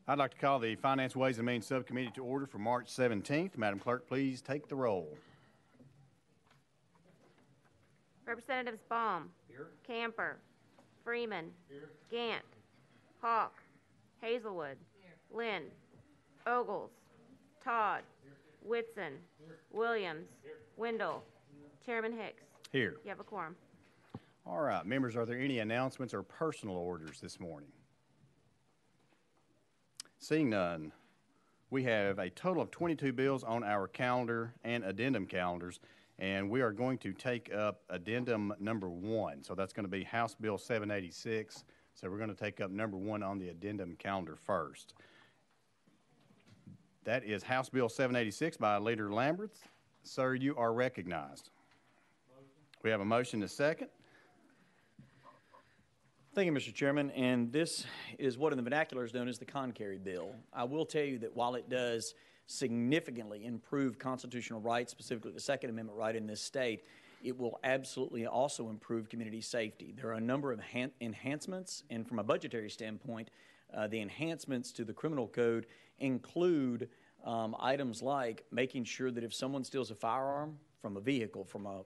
I'd like to call the Finance, Ways and Means Subcommittee to order for March 17th. Madam Clerk, please take the roll. Representatives Baum. Here. Camper. Freeman. Here. Gant. Hawk. Hazelwood. Here. Lynn. Ogles. Todd. Here. Whitson. Here. Williams. Here. Wendell. Here. Chairman Hicks. Here. You have a quorum. All right, members, are there any announcements or personal orders this morning? Seeing none, we have a total of 22 bills on our calendar and addendum calendars, and we are going to take up addendum number 1. So that's going to be House Bill 786. So we're going to take up number 1 on the addendum calendar first. That is House Bill 786 by Leader Lamberth. Sir, you are recognized. Motion. We have a motion and a second. Thank you, Mr. Chairman, and this is what in the vernacular is known as the con-carry bill. I will tell you that while it does significantly improve constitutional rights, specifically the Second Amendment right in this state, it will absolutely also improve community safety. There are a number of enhancements, and from a budgetary standpoint, the enhancements to the criminal code include items like making sure that if someone steals a firearm from a vehicle, from a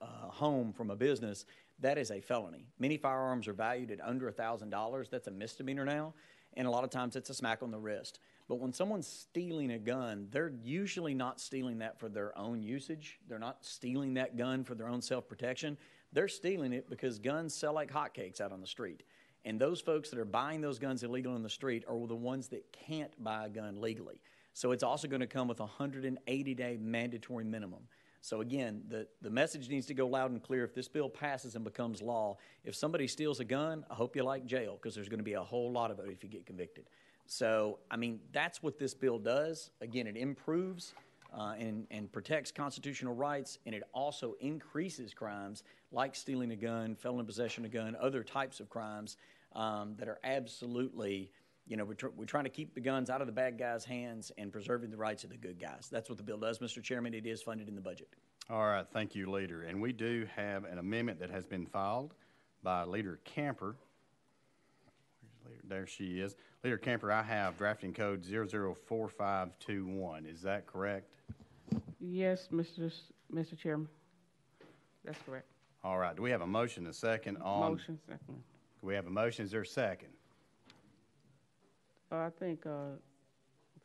home, from a business, that is a felony. Many firearms are valued at under $1,000. That's a misdemeanor now, and a lot of times it's a smack on the wrist. But when someone's stealing a gun, they're usually not stealing that for their own usage. They're not stealing that gun for their own self-protection. They're stealing it because guns sell like hotcakes out on the street. And those folks that are buying those guns illegally on the street are the ones that can't buy a gun legally. So it's also going to come with a 180-day mandatory minimum. So again, the message needs to go loud and clear. If this bill passes and becomes law, if somebody steals a gun, I hope you like jail, because there's going to be a whole lot of it if you get convicted. So, I mean, that's what this bill does. Again, it improves and protects constitutional rights, and it also increases crimes like stealing a gun, felon in possession of a gun, other types of crimes that are absolutely, you know, we're trying to keep the guns out of the bad guys' hands and preserving the rights of the good guys. That's what the bill does, Mr. Chairman. It is funded in the budget. All right, thank you, Leader. And we do have an amendment that has been filed by Leader Camper. Where's Leader? There she is. Leader Camper, I have drafting code 004521. Is that correct? Yes, Mr. Chairman. That's correct. All right. Do we have a motion, a second on? Motion, second. Do we have a motion? Is there a second? I think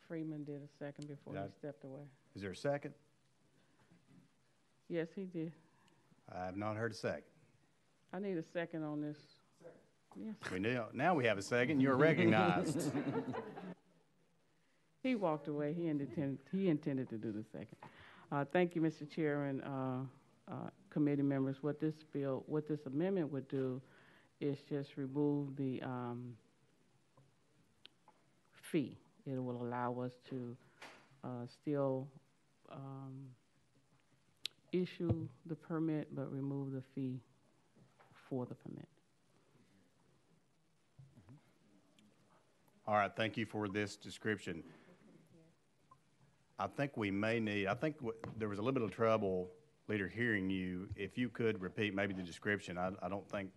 Freeman did a second before he stepped away. Is there a second? Yes, he did. I have not heard a second. I need a second on this. Second. Yes. Now we have a second. You're recognized. He walked away. He intended to do the second. Thank you, Mr. Chairman, committee members. What this amendment would do is just remove the fee. It will allow us to still issue the permit, but remove the fee for the permit. All right, thank you for this description. I think there was a little bit of trouble, Leader, hearing you. If you could repeat maybe the description, I don't think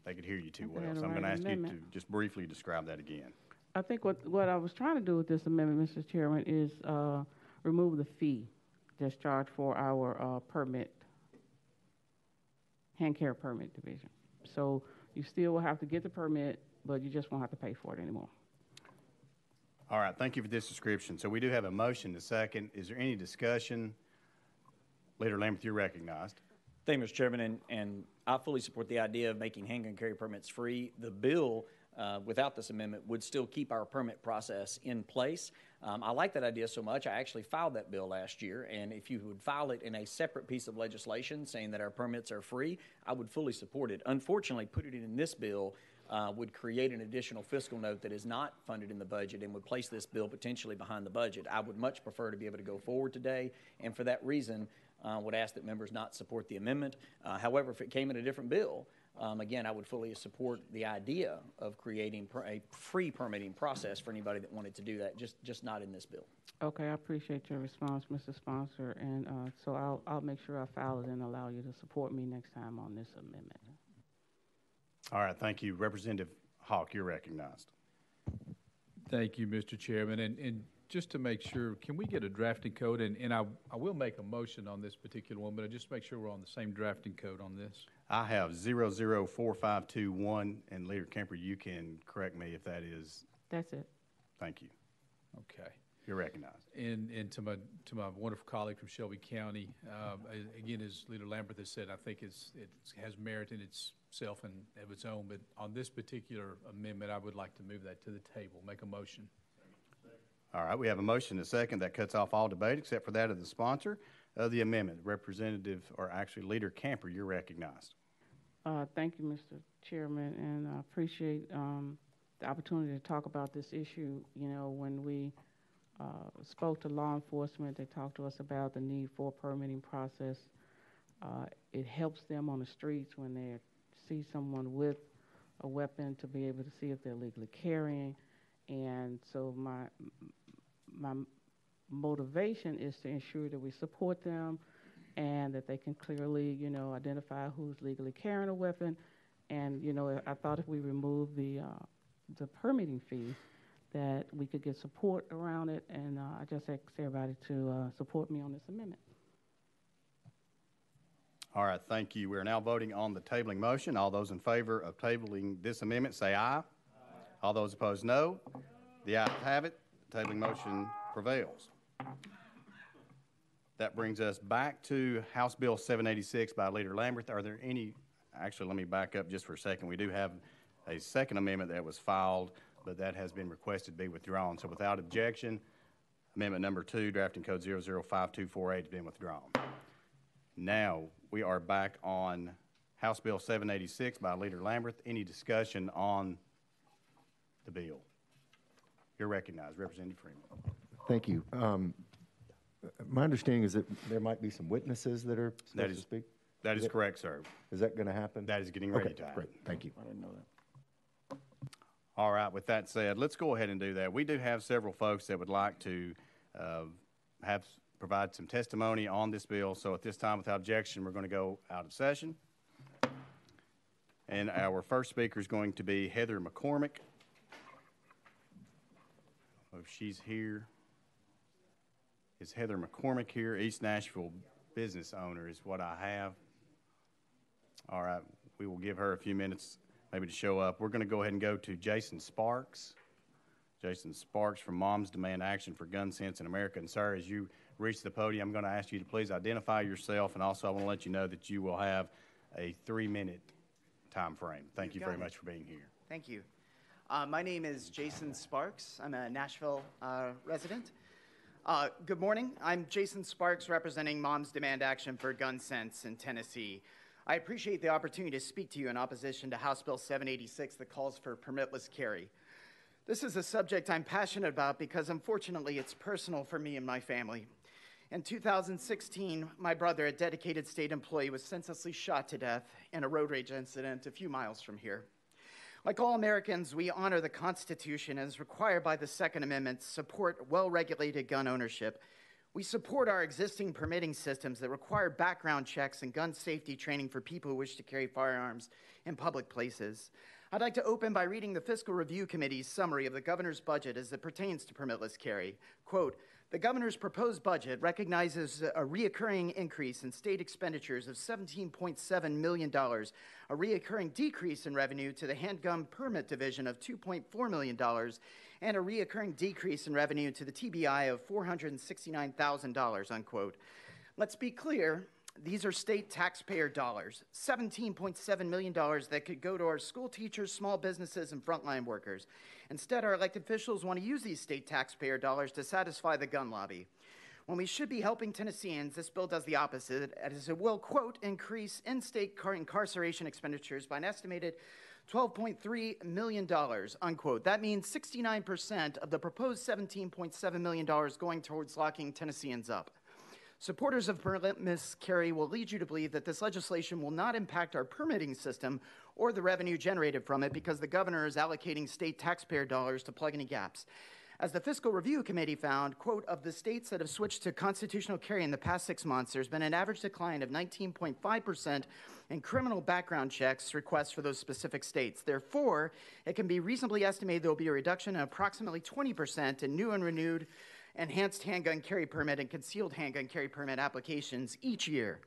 they could hear you too well. So I'm going to ask you to just briefly describe that again. I think what I was trying to do with this amendment, Mr. Chairman, is remove the fee that's charged for our permit, hand care permit division. So you still will have to get the permit, but you just won't have to pay for it anymore. All right, thank you for this description. So we do have a motion to second. Is there any discussion? Leader Lamberth, you're recognized. Thank you, Mr. Chairman, and I fully support the idea of making handgun carry permits free. The bill, without this amendment, would still keep our permit process in place. I like that idea so much, I actually filed that bill last year, and if you would file it in a separate piece of legislation saying that our permits are free, I would fully support it. Unfortunately, putting it in this bill would create an additional fiscal note that is not funded in the budget and would place this bill potentially behind the budget. I would much prefer to be able to go forward today, and for that reason, would ask that members not support the amendment. However, if it came in a different bill, again, I would fully support the idea of creating a free permitting process for anybody that wanted to do that, just not in this bill. Okay, I appreciate your response, Mr. Sponsor, and so I'll make sure I file it and allow you to support me next time on this amendment. All right, thank you. Representative Hawk, you're recognized. Thank you, Mr. Chairman. And just to make sure, can we get a drafting code? And I will make a motion on this particular one, but I just make sure we're on the same drafting code on this. I have 004521, and Leader Kemper, you can correct me if that is. That's it. Thank you. Okay. You're recognized. And to my wonderful colleague from Shelby County, again, as Leader Lambert has said, I think it has merit in itself and of its own. But on this particular amendment, I would like to move that to the table. Make a motion. All right, we have a motion and a second. That cuts off all debate except for that of the sponsor of the amendment. Representative, or actually Leader Camper, you're recognized. Thank you, Mr. Chairman, and I appreciate the opportunity to talk about this issue. You know, when we spoke to law enforcement, they talked to us about the need for a permitting process. It helps them on the streets when they see someone with a weapon to be able to see if they're legally carrying. And so my motivation is to ensure that we support them and that they can clearly, you know, identify who's legally carrying a weapon. And, you know, I thought if we remove the permitting fee, that we could get support around it. And I just ask everybody to support me on this amendment. All right, thank you. We're now voting on the tabling motion. All those in favor of tabling this amendment say aye. Aye. All those opposed, no. The ayes have it. The tabling motion prevails. That brings us back to House Bill 786 by Leader Lambert. Are there any, actually, let me back up just for a second. We do have a second amendment that was filed, but that has been requested to be withdrawn. So without objection, amendment number 2, drafting code 005248 has been withdrawn. Now we are back on House Bill 786 by Leader Lambert. Any discussion on the bill? You're recognized. Representative Freeman. Thank you. My understanding is that there might be some witnesses that are supposed to speak. That is correct, sir. Is that going to happen? That is getting ready to happen. Great. Thank you. I didn't know that. All right, with that said, let's go ahead and do that. We do have several folks that would like to provide some testimony on this bill. So at this time, without objection, we're going to go out of session. And our first speaker is going to be Heather McCormick. If she's here. Is Heather McCormick here? East Nashville business owner is what I have. All right, we will give her a few minutes maybe to show up. We're going to go ahead and go to Jason Sparks. Jason Sparks from Moms Demand Action for Gun Sense in America. And sir, as you reach the podium, I'm going to ask you to please identify yourself, and also I want to let you know that you will have a 3-minute time frame. Thank you very much for being here. Thank you. My name is Jason Sparks. I'm a Nashville resident. Good morning. I'm Jason Sparks, representing Moms Demand Action for Gun Sense in Tennessee. I appreciate the opportunity to speak to you in opposition to House Bill 786 that calls for permitless carry. This is a subject I'm passionate about because, unfortunately, it's personal for me and my family. In 2016, my brother, a dedicated state employee, was senselessly shot to death in a road rage incident a few miles from here. Like all Americans, we honor the Constitution as required by the Second Amendment to support well-regulated gun ownership. We support our existing permitting systems that require background checks and gun safety training for people who wish to carry firearms in public places. I'd like to open by reading the Fiscal Review Committee's summary of the governor's budget as it pertains to permitless carry. Quote, the governor's proposed budget recognizes a reoccurring increase in state expenditures of $17.7 million, a reoccurring decrease in revenue to the handgun permit division of $2.4 million, and a reoccurring decrease in revenue to the TBI of $469,000, unquote. Let's be clear. These are state taxpayer dollars, $17.7 million that could go to our school teachers, small businesses, and frontline workers. Instead, our elected officials want to use these state taxpayer dollars to satisfy the gun lobby. When we should be helping Tennesseans, this bill does the opposite, as it will, quote, increase in-state incarceration expenditures by an estimated $12.3 million, unquote. That means 69% of the proposed $17.7 million going towards locking Tennesseans up. Supporters of permitless carry will lead you to believe that this legislation will not impact our permitting system or the revenue generated from it because the governor is allocating state taxpayer dollars to plug any gaps. As the Fiscal Review Committee found, quote, of the states that have switched to constitutional carry in the past 6 months, there's been an average decline of 19.5% in criminal background checks requests for those specific states. Therefore, it can be reasonably estimated there will be a reduction of approximately 20% in new and renewed enhanced handgun carry permit and concealed handgun carry permit applications each year.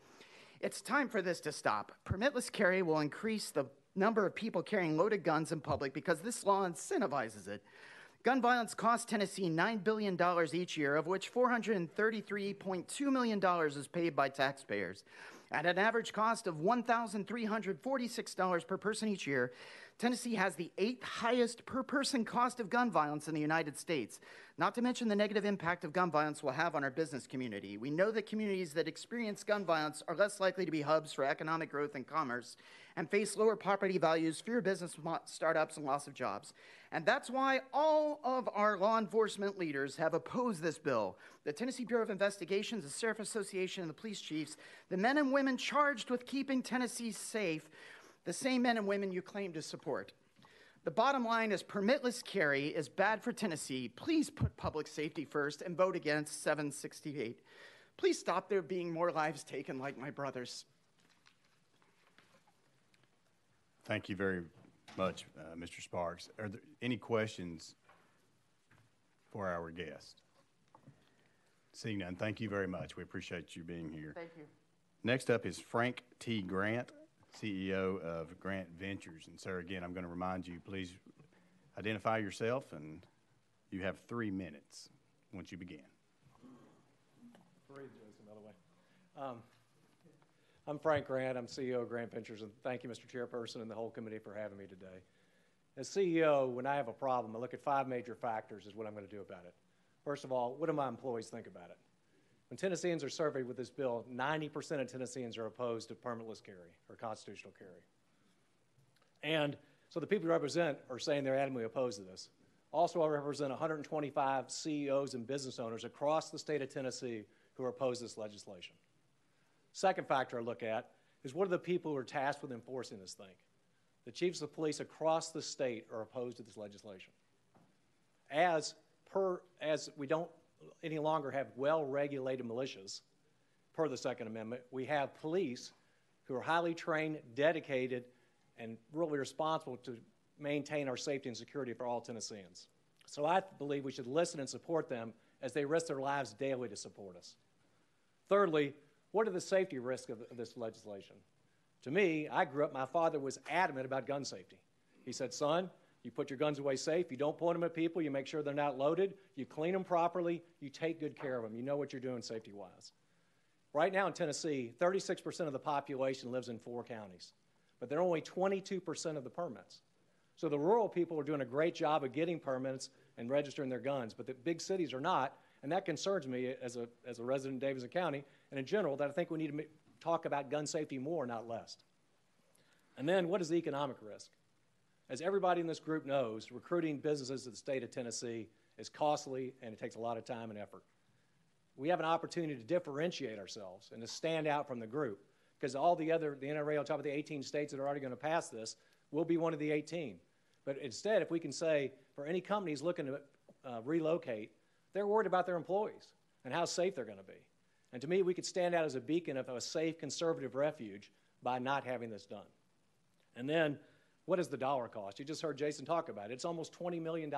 It's time for this to stop. Permitless carry will increase the number of people carrying loaded guns in public because this law incentivizes it. Gun violence costs Tennessee $9 billion each year, of which $433.2 million is paid by taxpayers. At an average cost of $1,346 per person each year, Tennessee has the 8th highest per person cost of gun violence in the United States, not to mention the negative impact of gun violence will have on our business community. We know that communities that experience gun violence are less likely to be hubs for economic growth and commerce and face lower property values, fewer business startups, and loss of jobs. And that's why all of our law enforcement leaders have opposed this bill. The Tennessee Bureau of Investigations, the Sheriff Association, and the police chiefs, the men and women charged with keeping Tennessee safe, the same men and women you claim to support. The bottom line is permitless carry is bad for Tennessee. Please put public safety first and vote against 768. Please stop there being more lives taken like my brother's. Thank you very much, Mr. Sparks. Are there any questions for our guest? Seeing none, thank you very much. We appreciate you being here. Thank you. Next up is Frank T. Grant, CEO of Grant Ventures. And sir, again, I'm going to remind you, please identify yourself, and you have 3 minutes once you begin. I'm Frank Grant. I'm CEO of Grant Ventures, and thank you, Mr. Chairperson, and the whole committee for having me today. As CEO, when I have a problem, I look at 5 major factors is what I'm going to do about it. First of all, what do my employees think about it? When Tennesseans are surveyed with this bill, 90% of Tennesseans are opposed to permitless carry or constitutional carry. And so the people we represent are saying they're adamantly opposed to this. Also, I represent 125 CEOs and business owners across the state of Tennessee who are opposed to this legislation. Second factor I look at is what are the people who are tasked with enforcing this thing? The chiefs of police across the state are opposed to this legislation. As we don't any longer have well-regulated militias, per the Second Amendment, we have police who are highly trained, dedicated, and really responsible to maintain our safety and security for all Tennesseans. So I believe we should listen and support them as they risk their lives daily to support us. Thirdly, what are the safety risks of this legislation? To me, I grew up, my father was adamant about gun safety. He said, son, you put your guns away safe, you don't point them at people, you make sure they're not loaded, you clean them properly, you take good care of them, you know what you're doing safety-wise. Right now in Tennessee, 36% of the population lives in 4 counties, but they're only 22% of the permits. So the rural people are doing a great job of getting permits and registering their guns, but the big cities are not, and that concerns me as a resident of Davidson County, and in general, that I think we need to talk about gun safety more, not less. And then what is the economic risk? As everybody in this group knows, recruiting businesses to the state of Tennessee is costly and it takes a lot of time and effort. We have an opportunity to differentiate ourselves and to stand out from the group because all the NRA on top of the 18 states that are already going to pass this will be one of the 18. But instead, if we can say for any companies looking to relocate, they're worried about their employees and how safe they're going to be. And to me, we could stand out as a beacon of a safe, conservative refuge by not having this done. And then, what is the dollar cost? You just heard Jason talk about it. It's almost $20 million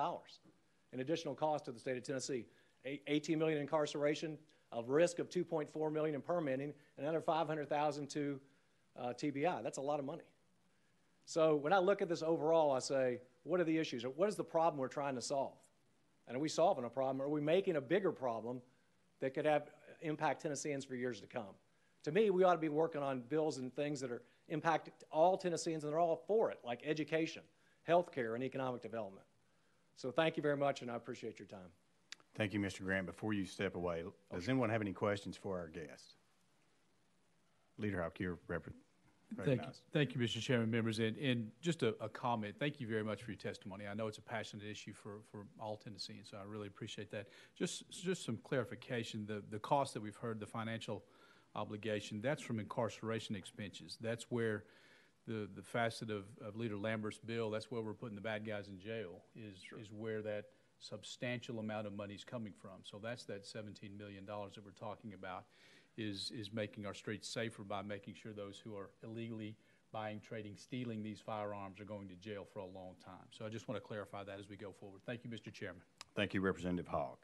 in additional cost to the state of Tennessee. 18 million incarceration, a risk of 2.4 million in permitting, and another 500,000 to TBI. That's a lot of money. So when I look at this overall, I say, what are the issues? What is the problem we're trying to solve? And are we solving a problem? Or are we making a bigger problem that could have impact Tennesseans for years to come? To me, we ought to be working on bills and things that are impact all Tennesseans, and they're all for it, like education, health care, and economic development. So thank you very much, and I appreciate your time. Thank you, Mr. Grant. Before you step away, does anyone have any questions for our guest? Leader Houck, you're recognized. Thank you, Mr. Chairman, members. And just a comment, thank you very much for your testimony. I know it's a passionate issue for all Tennesseans, so I really appreciate that. Just some clarification, the cost that we've heard, the financial obligation, that's from incarceration expenses. That's where the facet of Leader Lambert's bill, that's where we're putting the bad guys in jail, is where that substantial amount of money is coming from. So that's that $17 million that we're talking about, is making our streets safer by making sure those who are illegally buying, trading, stealing these firearms are going to jail for a long time. So I just want to clarify that as we go forward. Thank you, Mr. Chairman. Thank you, Representative Hogg.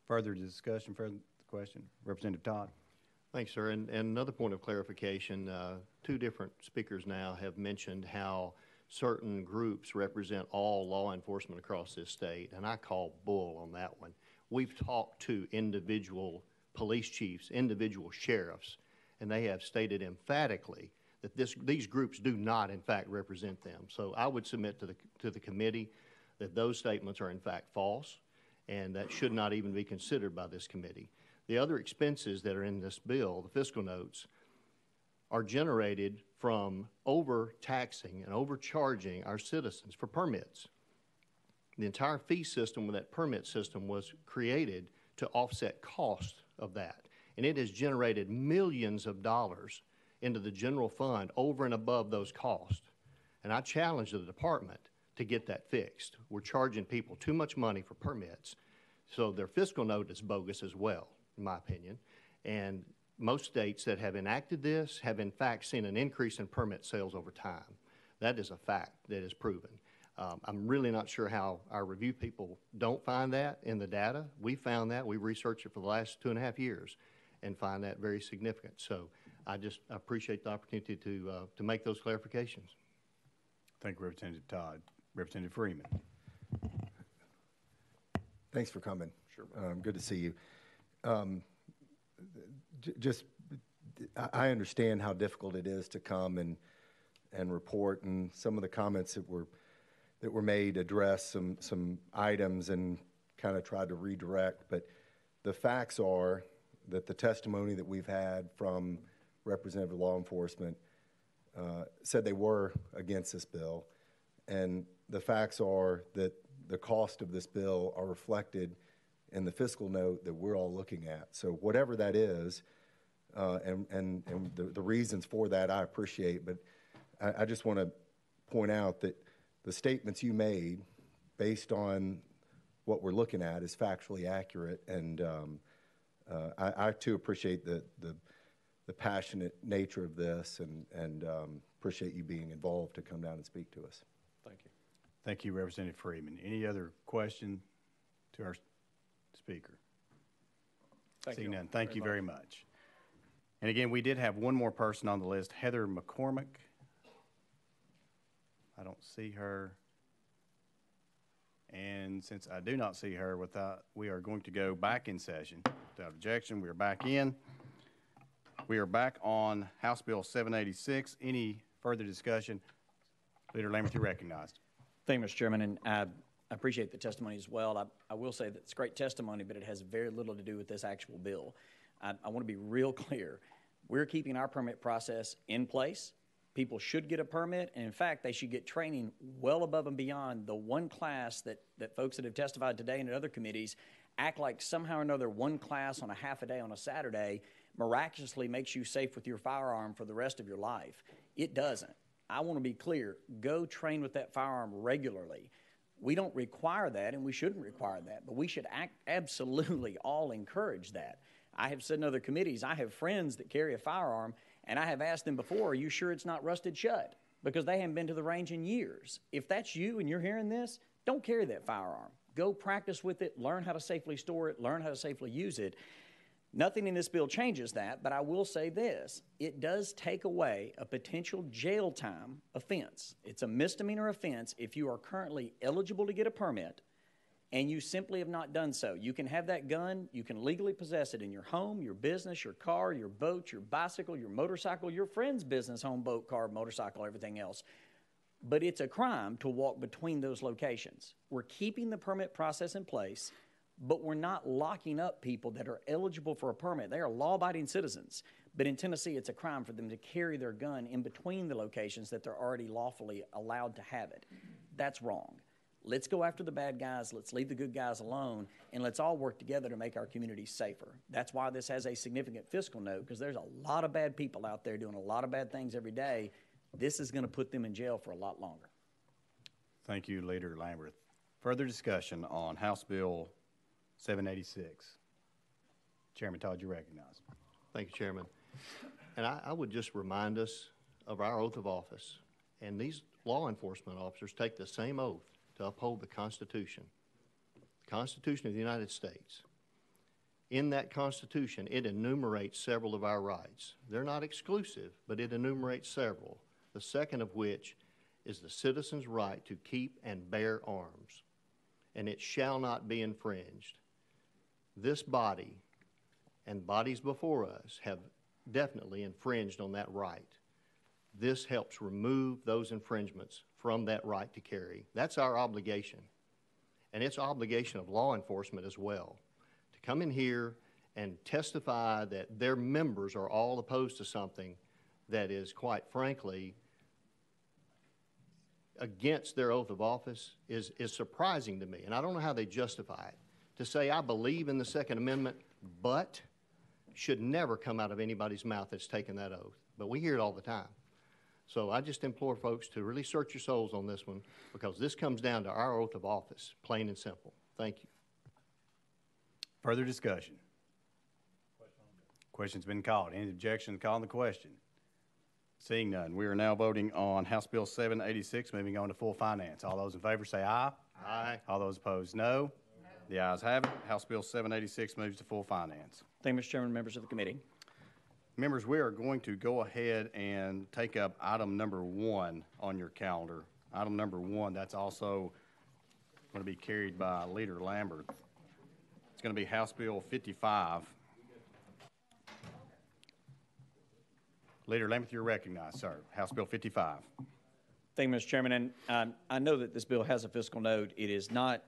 Further discussion, further question? Representative Todd. Thanks, sir. And another point of clarification, two different speakers now have mentioned how certain groups represent all law enforcement across this state, and I call bull on that one. We've talked to individual police chiefs, individual sheriffs, and they have stated emphatically that these groups do not, in fact, represent them. So I would submit to the committee that those statements are, in fact, false, and that should not even be considered by this committee. The other expenses that are in this bill, the fiscal notes, are generated from overtaxing and overcharging our citizens for permits. The entire fee system with that permit system was created to offset cost of that, and it has generated millions of dollars into the general fund over and above those costs. And I challenge the department to get that fixed. We're charging people too much money for permits, so their fiscal note is bogus as well, in my opinion. And most states that have enacted this have in fact seen an increase in permit sales over time. That is a fact that is proven. I'm really not sure how our review people don't find that in the data. We found that. We researched it for the last 2.5 years and find that very significant. So I appreciate the opportunity to make those clarifications. Thank you, Representative Todd. Representative Freeman. Thanks for coming. Sure. Good to see you. I understand how difficult it is to come and report, and some of the comments that were made address some items and kind of tried to redirect. But the facts are that the testimony that we've had from representative law enforcement said they were against this bill, and the facts are that the cost of this bill are reflected in the fiscal note that we're all looking at. So whatever that is, and the reasons for that I appreciate, but I just want to point out that the statements you made based on what we're looking at is factually accurate, and I too appreciate the passionate nature of this, and appreciate you being involved to come down and speak to us. Thank you. Thank you, Representative Freeman. Any other question to our speaker? Seeing none, thank you very much. And again, we did have one more person on the list, Heather McCormick. I don't see her. And since I do not see her, we are going to go back in session. Without objection, we are back in. We are back on House Bill 786. Any further discussion? Leader Lambert, you're recognized. Thank you, Mr. Chairman, and I appreciate the testimony as well. I will say that it's great testimony, but it has very little to do with this actual bill. I want to be real clear. We're keeping our permit process in place. People should get a permit, and in fact, they should get training well above and beyond the one class that folks that have testified today and in other committees act like somehow or another one class on a half a day on a Saturday miraculously makes you safe with your firearm for the rest of your life. It doesn't. I want to be clear. Go train with that firearm regularly. We don't require that, and we shouldn't require that, but we should absolutely all encourage that. I have said in other committees, I have friends that carry a firearm, and I have asked them before, are you sure it's not rusted shut? Because they haven't been to the range in years. If that's you and you're hearing this, don't carry that firearm. Go practice with it, learn how to safely store it, learn how to safely use it. Nothing in this bill changes that, but I will say this. It does take away a potential jail time offense. It's a misdemeanor offense if you are currently eligible to get a permit and you simply have not done so. You can have that gun, you can legally possess it in your home, your business, your car, your boat, your bicycle, your motorcycle, your friend's business, home, boat, car, motorcycle, everything else. But it's a crime to walk between those locations. We're keeping the permit process in place, but we're not locking up people that are eligible for a permit. They are law-abiding citizens. But in Tennessee, it's a crime for them to carry their gun in between the locations that they're already lawfully allowed to have it. That's wrong. Let's go after the bad guys, let's leave the good guys alone, and let's all work together to make our communities safer. That's why this has a significant fiscal note, because there's a lot of bad people out there doing a lot of bad things every day. This is going to put them in jail for a lot longer. Thank you, Leader Lambert. Further discussion on House Bill 786. Chairman Todd, you recognize. Thank you, Chairman. And I would just remind us of our oath of office. And these law enforcement officers take the same oath to uphold the Constitution of the United States. In that Constitution, it enumerates several of our rights. They're not exclusive, but it enumerates several, the second of which is the citizen's right to keep and bear arms, and it shall not be infringed. This body and bodies before us have definitely infringed on that right. This helps remove those infringements from that right to carry. That's our obligation. And it's obligation of law enforcement as well, to come in here and testify that their members are all opposed to something that is, quite frankly, against their oath of office is surprising to me. And I don't know how they justify it. To say, I believe in the Second Amendment, but should never come out of anybody's mouth that's taken that oath. But we hear it all the time. So I just implore folks to really search your souls on this one, because this comes down to our oath of office, plain and simple. Thank you. Further discussion? Question's been called. Any objections? Calling the question. Seeing none, we are now voting on House Bill 786, moving on to full finance. All those in favor say aye. Aye. All those opposed, no. The ayes have it. House Bill 786 moves to full finance. Thank you, Mr. Chairman, members of the committee. Members, we are going to go ahead and take up item number 1 on your calendar. Item number 1, that's also going to be carried by Leader Lambert. It's going to be House Bill 55. Leader Lambert, you're recognized, sir. House Bill 55. Thank you, Mr. Chairman. And I know that this bill has a fiscal note. It is not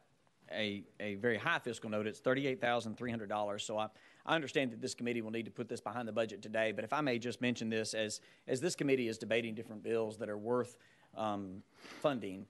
a very high fiscal note. It's $38,300. So I understand that this committee will need to put this behind the budget today. But if I may just mention this, as this committee is debating different bills that are worth funding,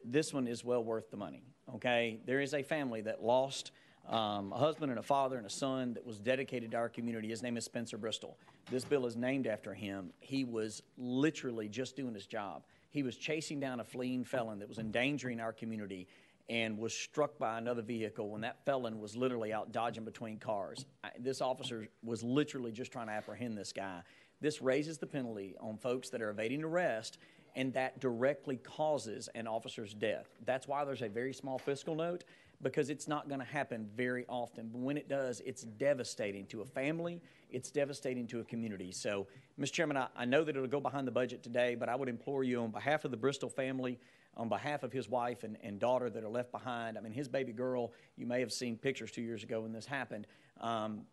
this one is well worth the money. Okay, there is a family that lost a husband and a father and a son that was dedicated to our community. His name is Spencer Bristol. This bill is named after him. He was literally just doing his job. He was chasing down a fleeing felon that was endangering our community and was struck by another vehicle when that felon was literally out dodging between cars. This officer was literally just trying to apprehend this guy. This raises the penalty on folks that are evading arrest, and that directly causes an officer's death. That's why there's a very small fiscal note, because it's not going to happen very often. But when it does, it's devastating to a family. It's devastating to a community. So, Mr. Chairman, I know that it'll go behind the budget today, but I would implore you on behalf of the Bristol family, on behalf of his wife and daughter that are left behind. I mean, his baby girl, you may have seen pictures 2 years ago when this happened.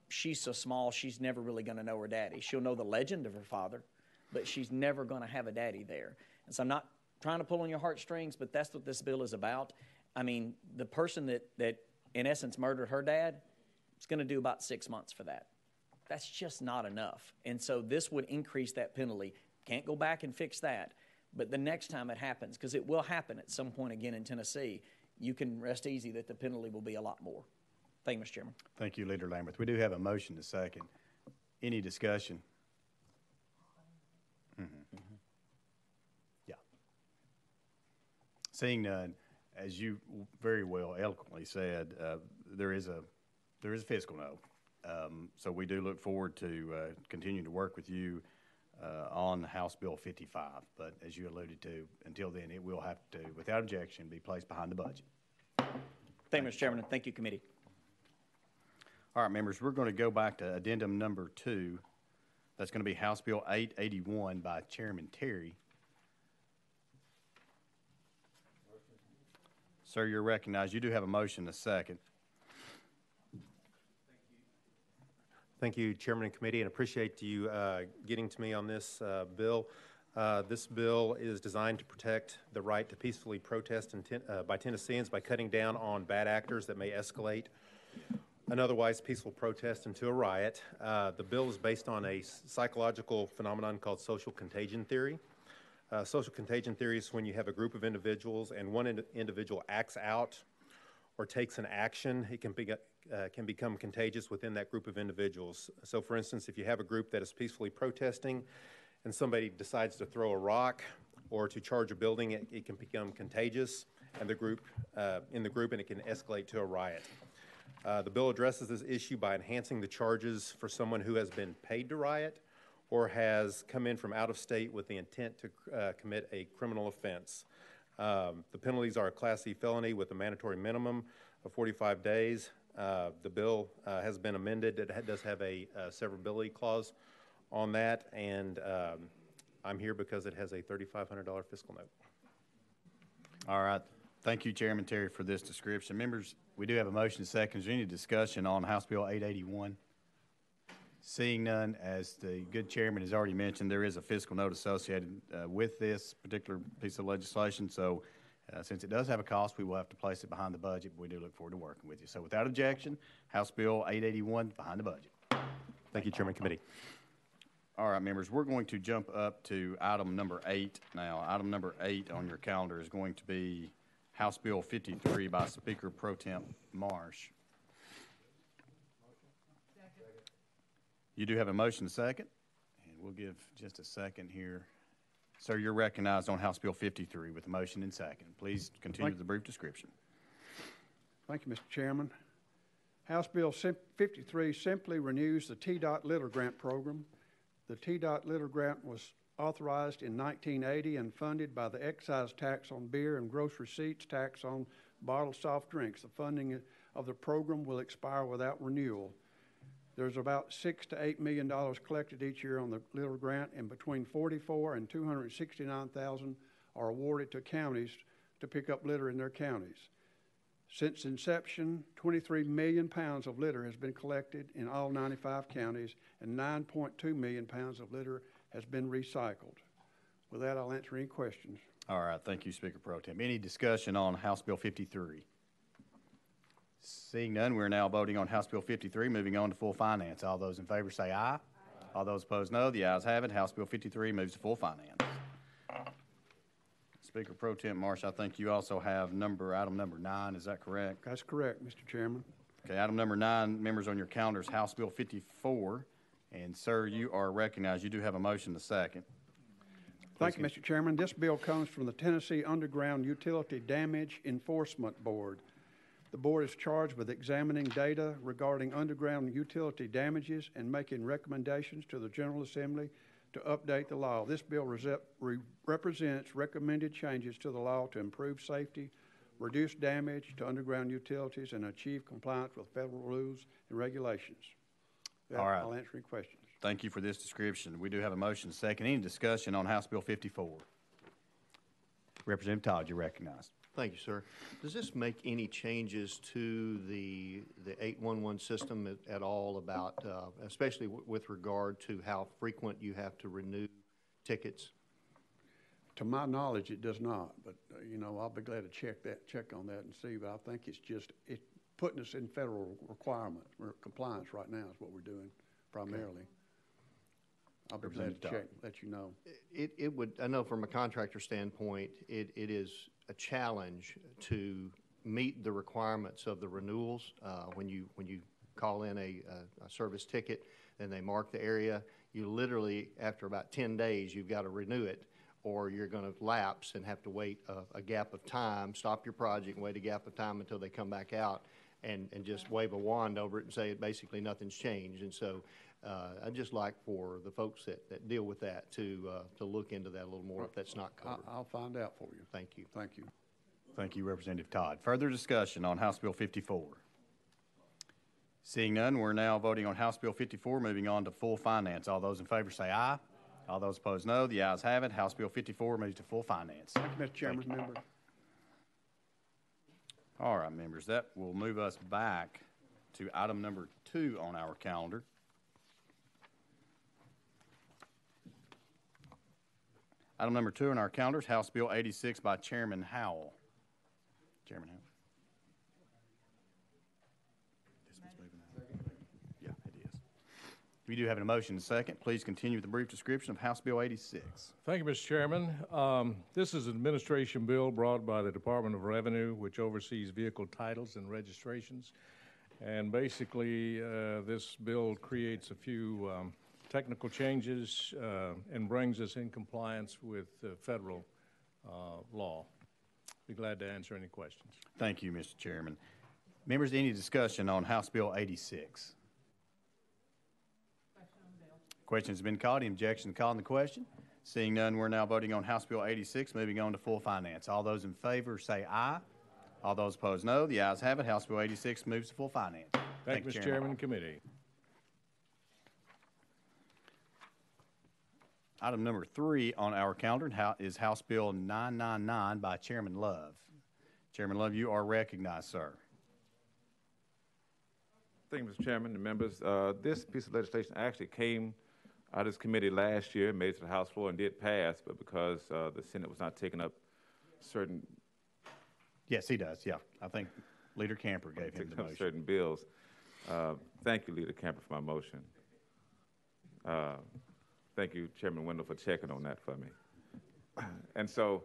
She's so small, she's never really going to know her daddy. She'll know the legend of her father, but she's never going to have a daddy there. And so I'm not trying to pull on your heartstrings, but that's what this bill is about. I mean, the person that in essence murdered her dad is going to do about 6 months for that. That's just not enough. And so this would increase that penalty. Can't go back and fix that. But the next time it happens, because it will happen at some point again in Tennessee, you can rest easy that the penalty will be a lot more. Thank you, Mr. Chairman. Thank you, Leader Lambert. We do have a motion to second. Any discussion? Yeah. Seeing none, as you very well eloquently said, there is a fiscal note. So we do look forward to continuing to work with you on House Bill 55. But as you alluded to, until then, it will have to, without objection, be placed behind the budget. Thank you, Mr. Chairman, and thank you, committee. All right, members, we're going to go back to addendum number 2. That's going to be House Bill 881 by Chairman Terry. Sir, you're recognized. You do have a motion to second. Thank you, Chairman and Committee, and appreciate you getting to me on this bill. This bill is designed to protect the right to peacefully protest by Tennesseans by cutting down on bad actors that may escalate an otherwise peaceful protest into a riot. The bill is based on a psychological phenomenon called social contagion theory. Social contagion theory is when you have a group of individuals and one individual acts out or takes an action, it can become contagious within that group of individuals. So for instance, if you have a group that is peacefully protesting and somebody decides to throw a rock or to charge a building, it can become contagious and the group, and it can escalate to a riot. The bill addresses this issue by enhancing the charges for someone who has been paid to riot or has come in from out of state with the intent to commit a criminal offense. The penalties are a Class C felony with a mandatory minimum of 45 days. The bill has been amended. It does have a severability clause on that, and I'm here because it has a $3,500 fiscal note. All right. Thank you, Chairman Terry, for this description. Members, we do have a motion and second. Is there any discussion on House Bill 881? Seeing none, as the good chairman has already mentioned, there is a fiscal note associated with this particular piece of legislation. So since it does have a cost, we will have to place it behind the budget. But we do look forward to working with you. So without objection, House Bill 881 behind the budget. Thank you, Chairman Committee. All right, members, we're going to jump up to item number 8 now. Item number 8 on your calendar is going to be House Bill 53 by Speaker Pro Tem Marsh. You do have a motion second, and we'll give just a second here. Sir, you're recognized on House Bill 53 with a motion and second. Please continue with the brief description. Thank you, Mr. Chairman. House Bill 53 simply renews the TDOT Litter Grant Program. The TDOT Litter Grant was authorized in 1980 and funded by the excise tax on beer and gross receipts tax on bottled soft drinks. The funding of the program will expire without renewal. There's about $6 to $8 million collected each year on the litter grant, and between $44,000 and $269,000 are awarded to counties to pick up litter in their counties. Since inception, 23 million pounds of litter has been collected in all 95 counties, and 9.2 million pounds of litter has been recycled. With that, I'll answer any questions. All right, thank you, Speaker Pro Tem. Any discussion on House Bill 53? Seeing none, we're now voting on House Bill 53, moving on to full finance. All those in favor say aye. All those opposed, no. The ayes have it. House Bill 53 moves to full finance. Speaker Pro Tem Marsh, I think you also have item number 9. Is that correct? That's correct, Mr. Chairman. Okay, item number 9, members on your calendars, House Bill 54. And, sir, you are recognized. You do have a motion to second. Thank you, Mr. Chairman. This bill comes from the Tennessee Underground Utility Damage Enforcement Board. The board is charged with examining data regarding underground utility damages and making recommendations to the General Assembly to update the law. This bill represents recommended changes to the law to improve safety, reduce damage to underground utilities, and achieve compliance with federal rules and regulations. All right. I'll answer any questions. Thank you for this description. We do have a motion second. Any discussion on House Bill 54? Representative Todd, you're recognized. Thank you, sir. Does this make any changes to the 811 system at all about, especially with regard to how frequent you have to renew tickets? To my knowledge, it does not, but you know, I'll be glad to check on that and see. But I think it's putting us in federal requirements or compliance right now is what we're doing primarily. Okay. I'll be glad to check, let you know. It would, I know from a contractor standpoint, it is a challenge to meet the requirements of the renewals. When you call in a service ticket and they mark the area, you literally, after about 10 days, you've got to renew it, or you're going to lapse and have to wait a gap of time, stop your project and wait a gap of time until they come back out and just wave a wand over it and say basically nothing's changed. And so I'd just like for the folks that deal with that to look into that a little more if that's not covered. I'll find out for you. Thank you. Thank you. Thank you, Representative Todd. Further discussion on House Bill 54? Seeing none, we're now voting on House Bill 54, moving on to full finance. All those in favor say aye. All those opposed, no. The ayes have it. House Bill 54 moves to full finance. Thank you, Mr. Chairman. Member. All right, members, that will move us back to item number 2 on our calendar. Item number 2 on our calendars, House Bill 86 by Chairman Howell. Chairman Howell. This one's moving out. Yeah, it is. We do have a motion second. Please continue with the brief description of House Bill 86. Thank you, Mr. Chairman. This is an administration bill brought by the Department of Revenue, which oversees vehicle titles and registrations. And basically, this bill creates a few technical changes and brings us in compliance with federal law. Be glad to answer any questions. Thank you, Mr. Chairman. Members, any discussion on House Bill 86? Question's been called. Any objection to calling the question? Seeing none, we're now voting on House Bill 86, moving on to full finance. All those in favor say aye. All those opposed, no. The ayes have it. House Bill 86 moves to full finance. Thank you, Mr. Chairman. Committee. Item number 3 on our calendar is House Bill 999 by Chairman Love. Chairman Love, you are recognized, sir. Thank you, Mr. Chairman and members. This piece of legislation actually came out of this committee last year, made it to the House floor and did pass, but because the Senate was not taking up certain... Yes, he does, yeah. I think Leader Camper gave him the motion. Certain bills. Thank you, Leader Camper, for my motion. Thank you, Chairman Wendell, for checking on that for me. And so,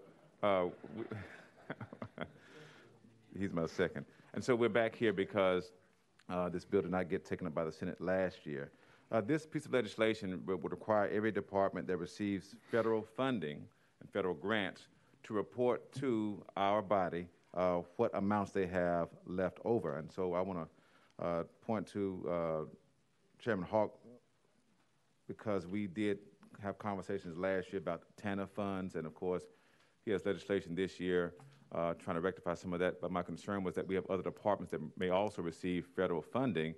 he's my second. And so we're back here because this bill did not get taken up by the Senate last year. This piece of legislation would require every department that receives federal funding and federal grants to report to our body what amounts they have left over. And so I want to point to Chairman Hawk, because we did have conversations last year about TANF funds, and of course, he has legislation this year trying to rectify some of that. But my concern was that we have other departments that may also receive federal funding,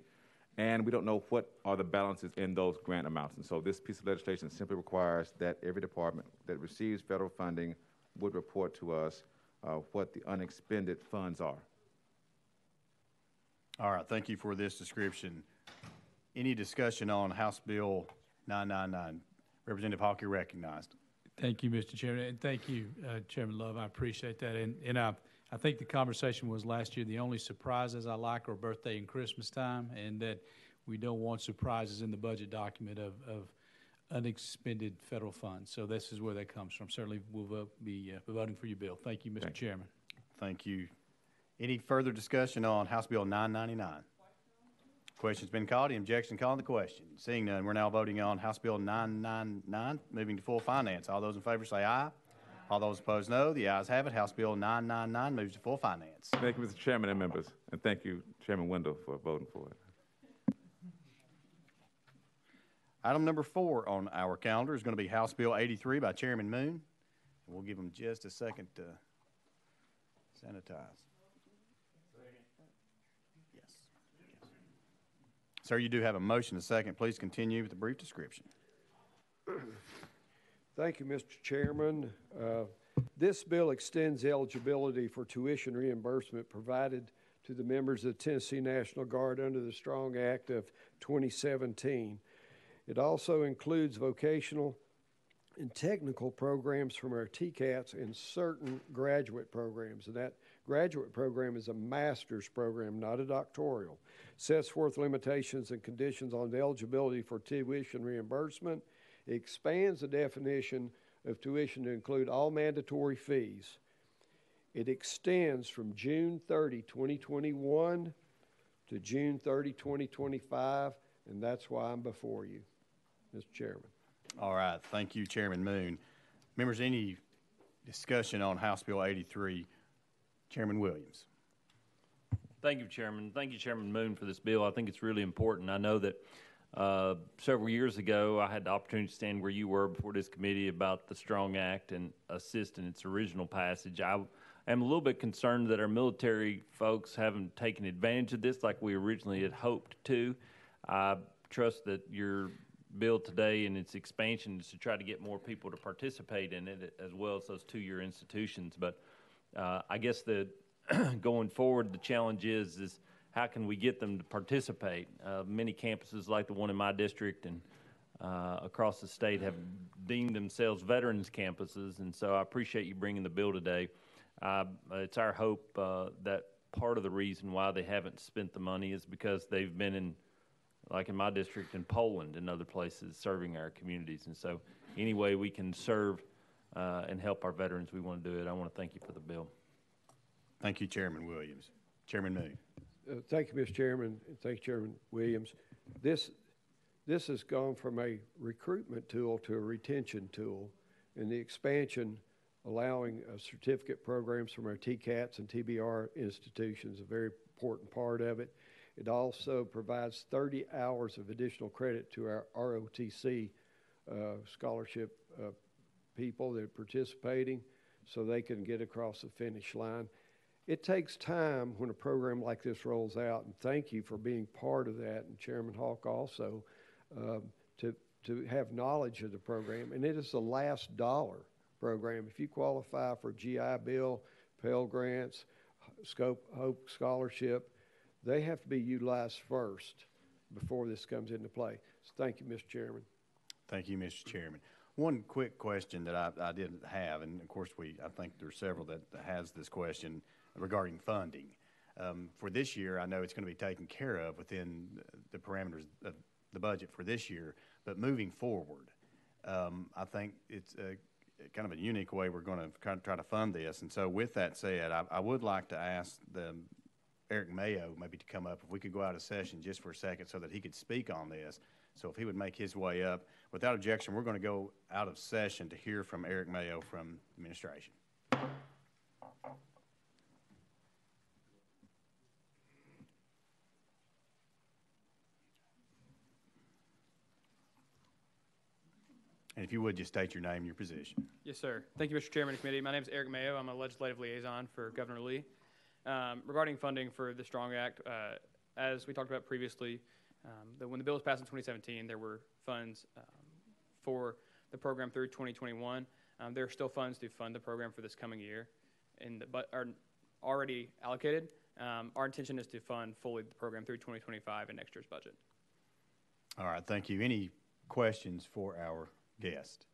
and we don't know what are the balances in those grant amounts. And so this piece of legislation simply requires that every department that receives federal funding would report to us what the unexpended funds are. All right, thank you for this description. Any discussion on House Bill 999? Representative Hawk, you're recognized. Thank you, Mr. Chairman, and thank you, Chairman Love. I appreciate that. And I think the conversation was last year, the only surprises I like are birthday and Christmas time, and that we don't want surprises in the budget document of unexpended federal funds. So this is where that comes from. Certainly we'll be voting for your bill. Thank you, Mr. Chairman. Thank you. Any further discussion on House Bill 999? Question's been called. Any objection calling the question? Seeing none, we're now voting on House Bill 999, moving to full finance. All those in favor say aye. All those opposed, no. The ayes have it. House Bill 999 moves to full finance. Thank you, Mr. Chairman and members, and thank you, Chairman Wendell, for voting for it. Item number 4 on our calendar is going to be House Bill 83 by Chairman Moon. We'll give him just a second to sanitize. Yes. Sir, you do have a motion, a second. Please continue with a brief description. Thank you, Mr. Chairman. This bill extends eligibility for tuition reimbursement provided to the members of the Tennessee National Guard under the Strong Act of 2017. It also includes vocational and technical programs from our TCATs and certain graduate programs. And that graduate program is a master's program, not a doctoral. Sets forth limitations and conditions on the eligibility for tuition reimbursement. It expands the definition of tuition to include all mandatory fees. It extends from June 30, 2021 to June 30, 2025, and that's why I'm before you, Mr. Chairman. All right. Thank you, Chairman Moon. Members, any discussion on House Bill 83? Chairman Williams. Thank you, Chairman. Thank you, Chairman Moon, for this bill. I think it's really important. I know that several years ago, I had the opportunity to stand where you were before this committee about the Strong Act and assist in its original passage. I am a little bit concerned that our military folks haven't taken advantage of this like we originally had hoped to. I trust that your bill today and its expansion is to try to get more people to participate in it, as well as those two-year institutions. But I guess that going forward, the challenge is how can we get them to participate? Many campuses like the one in my district and across the state have deemed themselves veterans campuses, and so I appreciate you bringing the bill today. It's our hope that part of the reason why they haven't spent the money is because they've been in, like in my district, in Poland and other places, serving our communities. And so any way we can serve and help our veterans, we want to do it. I want to thank you for the bill. Thank you, Chairman Williams. Chairman Moon. Thank you, Mr. Chairman, and thank you, Chairman Williams. This has gone from a recruitment tool to a retention tool, and the expansion allowing certificate programs from our TCATs and TBR institutions, a very important part of it. It also provides 30 hours of additional credit to our ROTC scholarship people that are participating so they can get across the finish line. It takes time when a program like this rolls out, and thank you for being part of that, and Chairman Hawk also, to have knowledge of the program. And it is the last dollar program. If you qualify for GI Bill, Pell Grants, Hope Scholarship, they have to be utilized first before this comes into play. So thank you, Mr. Chairman. Thank you, Mr. Chairman. One quick question that I didn't have, and of course I think there's several that has this question regarding funding. For this year, I know it's going to be taken care of within the parameters of the budget for this year, but moving forward, I think it's kind of a unique way we're going to kind of try to fund this. And so with that said, I would like to ask Eric Mayo maybe to come up, if we could go out of session just for a second so that he could speak on this. So if he would make his way up. Without objection, we're going to go out of session to hear from Eric Mayo from administration. And if you would, just state your name and your position. Yes, sir. Thank you, Mr. Chairman of the committee. My name is Eric Mayo. I'm a legislative liaison for Governor Lee. Regarding funding for the STRONG Act, as we talked about previously, when the bill was passed in 2017, there were funds for the program through 2021. There are still funds to fund the program for this coming year, but are already allocated. Our intention is to fund fully the program through 2025 in next year's budget. All right, thank you. Any questions for our guest?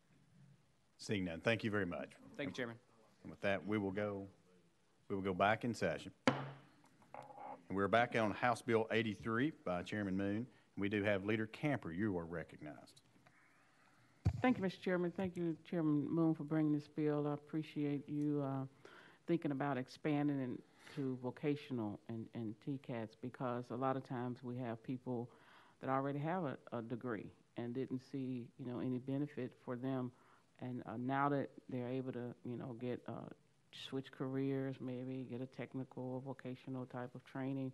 Seeing none, thank you very much. Thank you, Chairman. And with that, we will go back in session. And we're back on House Bill 83 by Chairman Moon. We do have Leader Camper. You are recognized. Thank you, Mr. Chairman. Thank you, Chairman Moon, for bringing this bill. I appreciate you thinking about expanding it to vocational and TCATs, because a lot of times we have people that already have a degree and didn't see, any benefit for them. And now that they're able to, get switch careers, maybe get a technical or vocational type of training,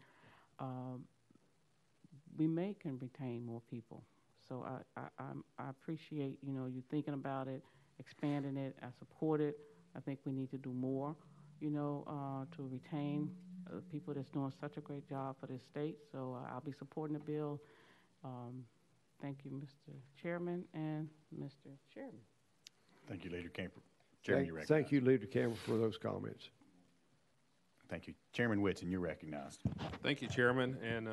we can retain more people. So I appreciate, you thinking about it, expanding it. I support it. I think we need to do more, to retain people that's doing such a great job for this state. So I'll be supporting the bill. Thank you, Mr. Chairman and Mr. Chairman. Thank you, Leader Camper. Chairman, you're recognized. Thank you, Leader Camper, for those comments. Thank you. Chairman Whitson, you're recognized. Thank you, Chairman. And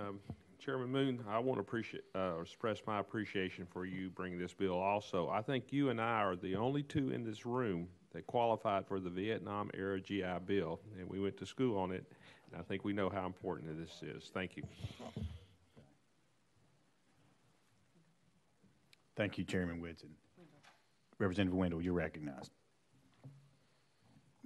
Chairman Moon, I want to express my appreciation for you bringing this bill also. I think you and I are the only two in this room that qualified for the Vietnam-era GI Bill, and we went to school on it, and I think we know how important this is. Thank you. Thank you, Chairman Whitson. Representative Wendell, you're recognized.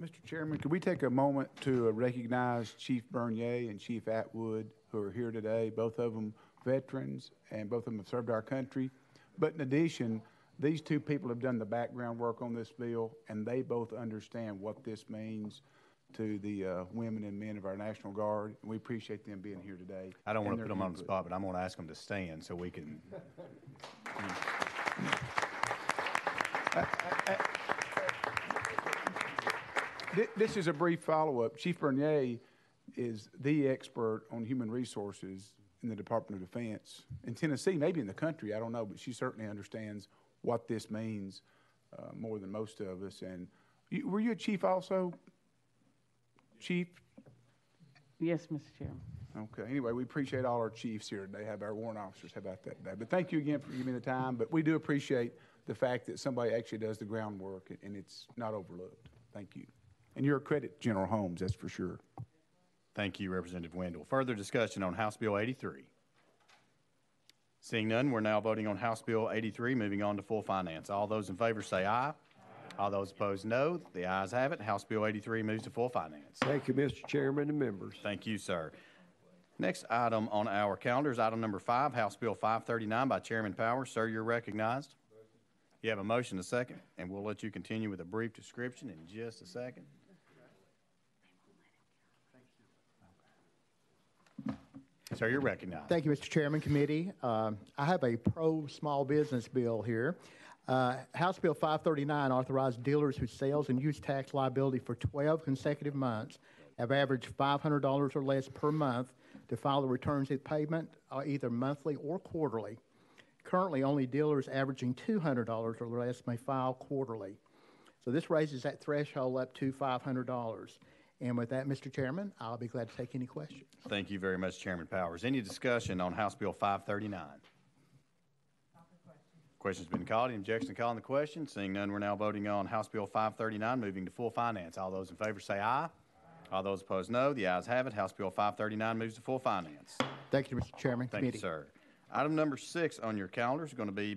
Mr. Chairman, could we take a moment to recognize Chief Bernier and Chief Atwood, who are here today, both of them veterans, and both of them have served our country. But in addition, these two people have done the background work on this bill, and they both understand what this means to the women and men of our National Guard. And we appreciate them being here today. I don't want to put them on the spot, but I'm going to ask them to stand so we can... This is a brief follow-up. Chief Bernier is the expert on human resources in the Department of Defense in Tennessee, maybe in the country, I don't know, but she certainly understands what this means more than most of us. And were you a chief also? Chief? Yes, Mr. Chairman. Okay. Anyway, we appreciate all our chiefs here today. Have our warrant officers. How about that today? But thank you again for giving me the time. But we do appreciate the fact that somebody actually does the groundwork and it's not overlooked. Thank you. And you're a credit, General Holmes, that's for sure. Thank you, Representative Wendell. Further discussion on House Bill 83. Seeing none, we're now voting on House Bill 83, moving on to full finance. All those in favor say aye. All those opposed, no. The ayes have it. House Bill 83 moves to full finance. Thank you, Mr. Chairman and members. Thank you, sir. Next item on our calendar is item number 5, House Bill 539 by Chairman Powers. Sir, you're recognized. You have a motion, a second, and we'll let you continue with a brief description in just a second. Sir, you're recognized. Thank you, Mr. Chairman, committee. I have a pro-small business bill here. House Bill 539 authorized dealers whose sales and use tax liability for 12 consecutive months have averaged $500 or less per month to file the returns of payment either monthly or quarterly. Currently, only dealers averaging $200 or less may file quarterly. So this raises that threshold up to $500. And with that, Mr. Chairman, I'll be glad to take any questions. Thank you very much, Chairman Powers. Any discussion on House Bill 539? Question's been called. Any objection to calling the question? Seeing none, we're now voting on House Bill 539, moving to full finance. All those in favor say aye. All those opposed, no. The ayes have it. House Bill 539 moves to full finance. Thank you, Mr. Chairman. Thank you, sir. Item number 6 on your calendar is going to be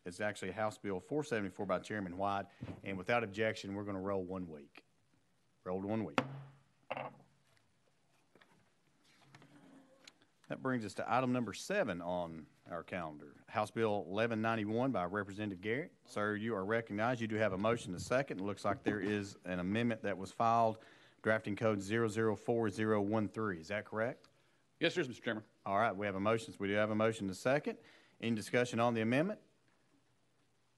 it's actually House Bill 474 by Chairman White. And without objection, we're going to roll 1 week. Rolled 1 week. That brings us to item number 7 on our calendar. House Bill 1191 by Representative Garrett. Sir, you are recognized. You do have a motion to second. It looks like there is an amendment that was filed, drafting code 004013. Is that correct? Yes, sir, Mr. Chairman. All right, we have a motion. We do have a motion to second. Any discussion on the amendment?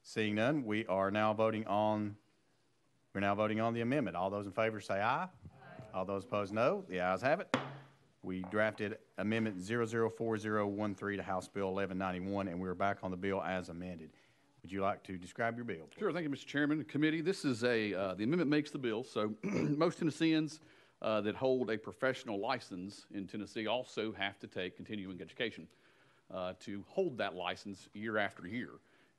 Seeing none, we're now voting on the amendment. All those in favor say aye. Aye. All those opposed, no. The ayes have it. We drafted Amendment 004013 to House Bill 1191, and we're back on the bill as amended. Would you like to describe your bill, please? Sure. Thank you, Mr. Chairman. Committee, this is the amendment makes the bill. So most Tennesseans that hold a professional license in Tennessee also have to take continuing education to hold that license year after year.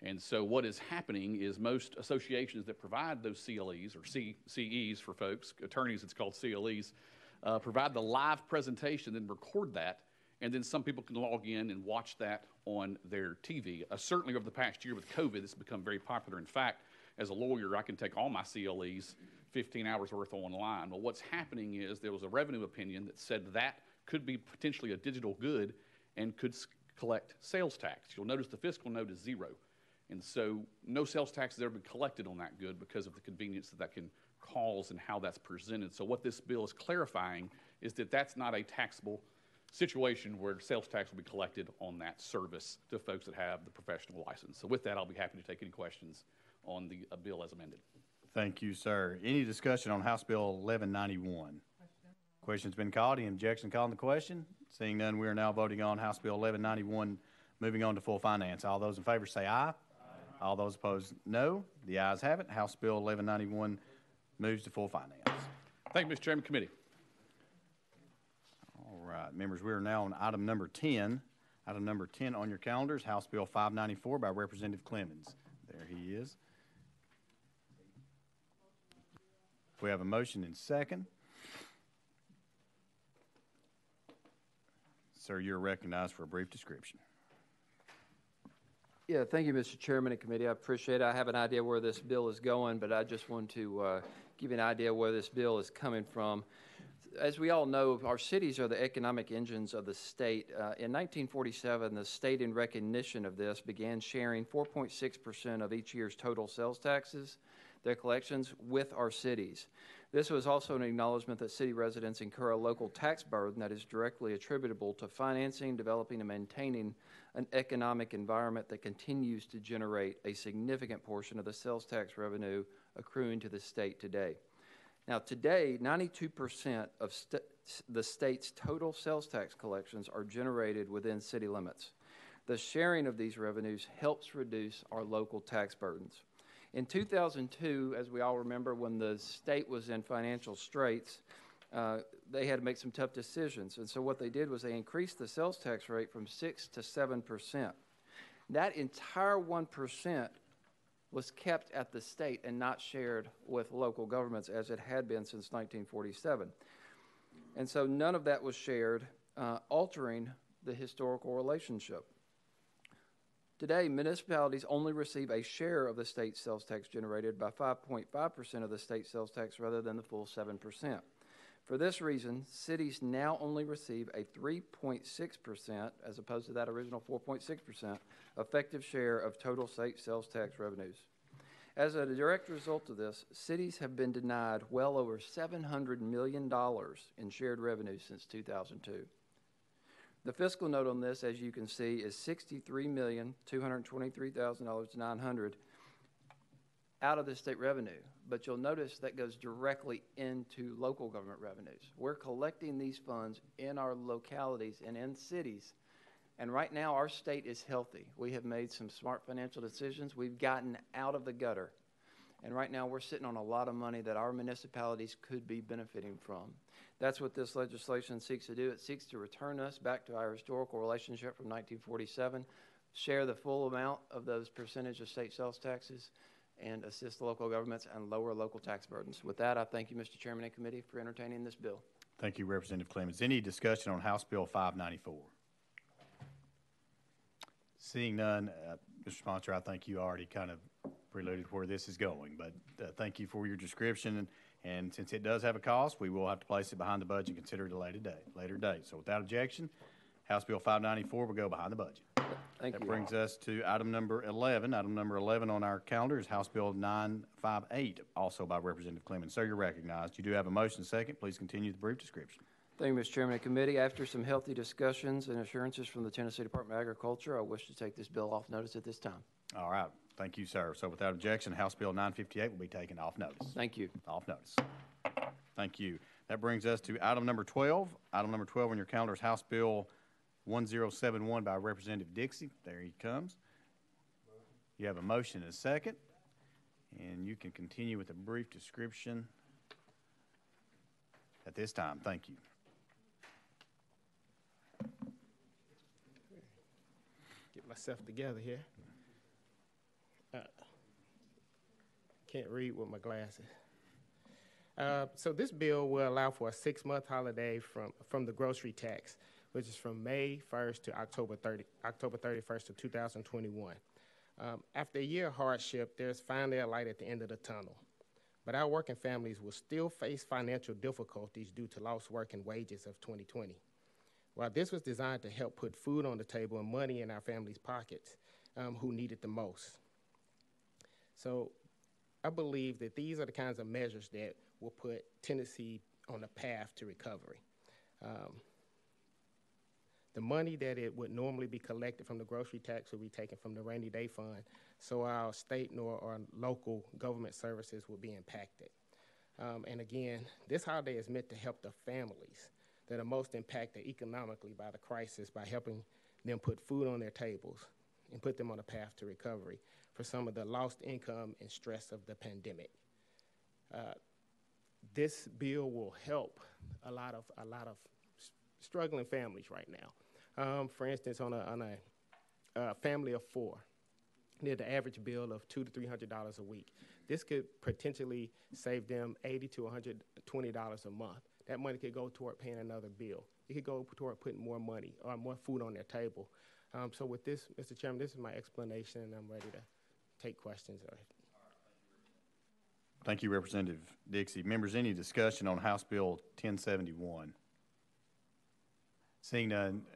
And so what is happening is most associations that provide those CLEs, or CEs for folks, attorneys it's called CLEs, provide the live presentation and record that, and then some people can log in and watch that on their TV. Certainly over the past year with COVID, it's become very popular. In fact, as a lawyer, I can take all my CLEs, 15 hours worth online. Well, what's happening is there was a revenue opinion that said that could be potentially a digital good and could collect sales tax. You'll notice the fiscal note is 0. And so no sales tax has ever been collected on that good because of the convenience that can cause and how that's presented. So what this bill is clarifying is that that's not a taxable situation where sales tax will be collected on that service to folks that have the professional license. So with that, I'll be happy to take any questions on the bill as amended. Thank you, sir. Any discussion on House Bill 1191? Question's been called. Any objection calling the question? Seeing none, we are now voting on House Bill 1191, moving on to full finance. All those in favor say aye. All those opposed, no. The ayes have it. House Bill 1191 moves to full finance. Thank you, Mr. Chairman. Committee. All right, members, we are now on item number 10. Item number 10 on your calendars, House Bill 594 by Representative Clemens. There he is. We have a motion and second. Sir, you're recognized for a brief description. Yeah, thank you, Mr. Chairman and committee. I appreciate it. I have an idea where this bill is going, but I just want to give you an idea where this bill is coming from. As we all know, our cities are the economic engines of the state. In 1947, the state, in recognition of this, began sharing 4.6% of each year's total sales taxes, their collections, with our cities. This was also an acknowledgement that city residents incur a local tax burden that is directly attributable to financing, developing, and maintaining an economic environment that continues to generate a significant portion of the sales tax revenue accruing to the state today. Now, today, 92% of the state's total sales tax collections are generated within city limits. The sharing of these revenues helps reduce our local tax burdens. In 2002, as we all remember, when the state was in financial straits, they had to make some tough decisions. And so what they did was they increased the sales tax rate from 6 to 7%. That entire 1% was kept at the state and not shared with local governments as it had been since 1947. And so none of that was shared, altering the historical relationship. Today, municipalities only receive a share of the state sales tax generated by 5.5% of the state sales tax rather than the full 7%. For this reason, cities now only receive a 3.6%, as opposed to that original 4.6%, effective share of total state sales tax revenues. As a direct result of this, cities have been denied well over $700 million in shared revenues since 2002. The fiscal note on this, as you can see, is $63,223,900 out of the state revenue. But you'll notice that goes directly into local government revenues. We're collecting these funds in our localities and in cities. And right now, our state is healthy. We have made some smart financial decisions. We've gotten out of the gutter. And right now, we're sitting on a lot of money that our municipalities could be benefiting from. That's what this legislation seeks to do. It seeks to return us back to our historical relationship from 1947, share the full amount of those percentage of state sales taxes, and assist the local governments and lower local tax burdens. With that, I thank you, Mr. Chairman and Committee, for entertaining this bill. Thank you, Representative Clemens. Any discussion on House Bill 594? Seeing none, Mr. Sponsor, I think you already kind of preluded where this is going, but thank you for your description. And since it does have a cost, we will have to place it behind the budget and consider it a later date. So without objection, House Bill 594 will go behind the budget. Thank you. That brings us to item number 11. Item number 11 on our calendar is House Bill 958, also by Representative Clemens. Sir, you're recognized. You do have a motion second. Please continue the brief description. Thank you, Mr. Chairman and Committee. After some healthy discussions and assurances from the Tennessee Department of Agriculture, I wish to take this bill off notice at this time. All right. Thank you, sir. So without objection, House Bill 958 will be taken off notice. Thank you. Off notice. Thank you. That brings us to item number 12. Item number 12 on your calendar is House Bill 1071 by Representative Dixie. There he comes. You have a motion and a second, and you can continue with a brief description at this time. Thank you. Get myself together here. Can't read with my glasses. So this bill will allow for a 6-month holiday from the grocery tax, which is from May 1st to October 31st of 2021. After a year of hardship, there's finally a light at the end of the tunnel. But our working families will still face financial difficulties due to lost work and wages of 2020. While this was designed to help put food on the table and money in our families' pockets, who need it the most. So I believe that these are the kinds of measures that will put Tennessee on a path to recovery. The money that it would normally be collected from the grocery tax will be taken from the rainy day fund, so our state nor our local government services will be impacted. And again, this holiday is meant to help the families that are most impacted economically by the crisis by helping them put food on their tables and put them on a path to recovery for some of the lost income and stress of the pandemic. This bill will help a lot of struggling families right now. For instance, on a family of 4, near the average bill of $200 to $300 a week. This could potentially save them $80 to $120 a month. That money could go toward paying another bill. It could go toward putting more money or more food on their table. So with this, Mr. Chairman, this is my explanation, and I'm ready to take questions. Thank you, Representative Dixie. Members, any discussion on House Bill 1071? Seeing none,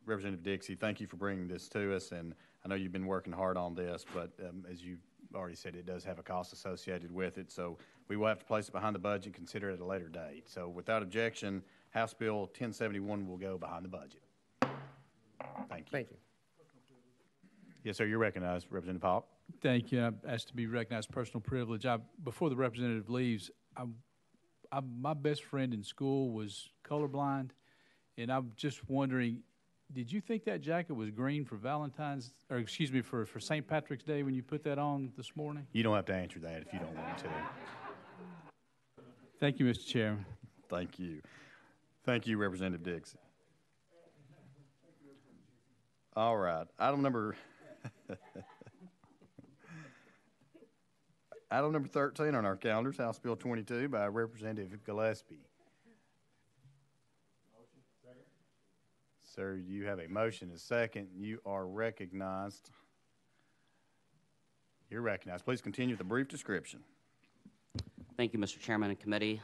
Representative Dixie, thank you for bringing this to us, and I know you've been working hard on this, but as you already said, it does have a cost associated with it, so we will have to place it behind the budget and consider it at a later date. So without objection, House Bill 1071 will go behind the budget. Thank you. Thank you. Yes, sir, you're recognized, Representative Pop. Thank you. I asked to be recognized, personal privilege. Before the representative leaves, my best friend in school was colorblind, and I'm just wondering, did you think that jacket was green for for St. Patrick's Day when you put that on this morning? You don't have to answer that if you don't want to. Thank you, Mr. Chairman. Thank you. Thank you, Representative Dixie. All right, item number 13 on our calendars, House Bill 22 by Representative Gillespie. Sir, you have a motion and a second. You are recognized. You're recognized. Please continue with a brief description. Thank you, Mr. Chairman and Committee.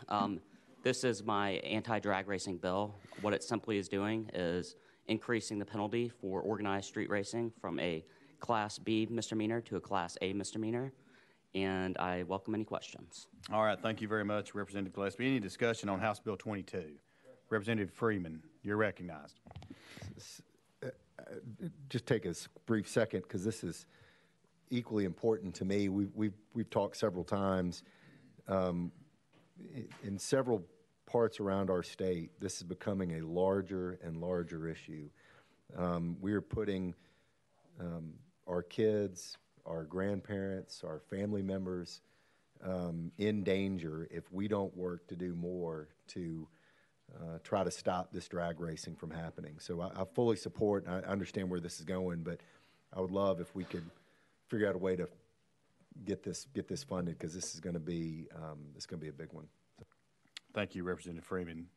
This is my anti-drag racing bill. What it simply is doing is increasing the penalty for organized street racing from a Class B misdemeanor to a Class A misdemeanor, and I welcome any questions. All right, thank you very much, Representative Gillespie. Any discussion on House Bill 22? Representative Freeman, you're recognized. Just take a brief second, because this is equally important to me. We've talked several times in several parts around our state. This is becoming a larger and larger issue. We are putting our kids, our grandparents, our family members in danger if we don't work to do more to try to stop this drag racing from happening. So I fully support, and I understand where this is going, but I would love if we could figure out a way to get this funded, because this is going to be a big one. Thank you, Representative Freeman.